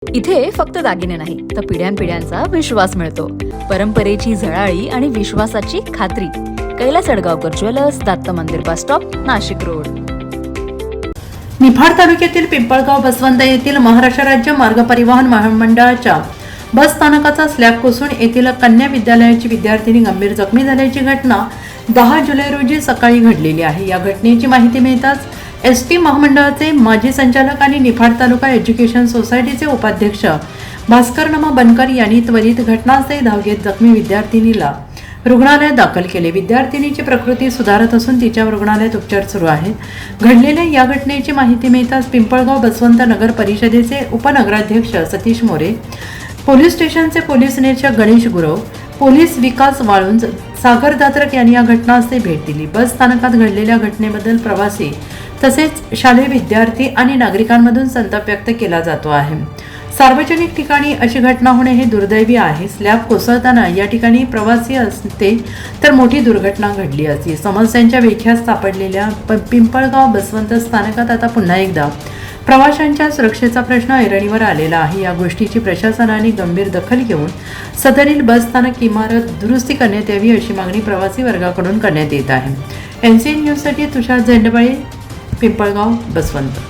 इथे फक्त दागिने नाही तर पिढ्यानपिढ्यांचा विश्वास मिळतो. परंपरेची झळाळी आणि विश्वासाची खात्री. कैलास अडगावकर ज्वेलर्स, दत्त मंदिर bus stop, Nashik road. Niphad तालुक्यातील पिंपळगाव बसवंत येथील महाराष्ट्र राज्य मार्ग परिवहन महामंडळाच्या बस स्थानकाचा स्लॅब कोसळून येथील कन्या विद्यालयाची विद्यार्थिनी गंभीर जखमी झाल्याची घटना 10 जुलै रोजी सकाळी घडलेली आहे. या घटनेची माहिती मिळताच एसटी महामंडळाचे माजी संचालक आणि निफाड तालुका एज्युकेशन सोसायटीचे उपाध्यक्ष भास्कर नमा बनकर यांनी त्वरित घटनास्थळी धाव घेत जखमी विद्यार्थिनीला रुग्णालयात दाखल केले. विद्यार्थिनीची प्रकृती सुधारत असून तिच्यावर रुग्णालयात उपचार सुरू आहेत. घडलेल्या या घटनेची माहिती मिळताच पिंपळगाव बसवंत नगर परिषदेचे उपनगराध्यक्ष सतीश मोरे, पोलीस स्टेशनचे पोलीस निरीक्षक गणेश गुरव, पोलीस विकास वाळुंज, सागर दात्रक यांनी या घटनास्थळी भेट दिली. बस स्थानकात घडलेल्या घटनेबद्दल प्रवासी तसेच शालेय विद्यार्थी आणि नागरिकांमधून संताप व्यक्त केला जातो आहे. सार्वजनिक ठिकाणी अशी घटना होणे हे दुर्दैवी आहे. स्लॅब कोसळताना या ठिकाणी प्रवासी असते तर मोठी दुर्घटना घडली असती. समस्यांच्या विळख्यात सापडलेल्या पिंपळगाव बसवंत स्थानकात आता पुन्हा एकदा प्रवाशांच्या सुरक्षेचा प्रश्न ऐरणीवर आलेला आहे. या गोष्टीची प्रशासनाने गंभीर दखल घेऊन सदरील बस स्थानक इमारत दुरुस्ती करण्यात यावी अशी मागणी प्रवासी वर्गाकडून करण्यात येत आहे. NCN न्यूजसाठी तुषार झेंडबळे, पिंपळगाव बसवंत.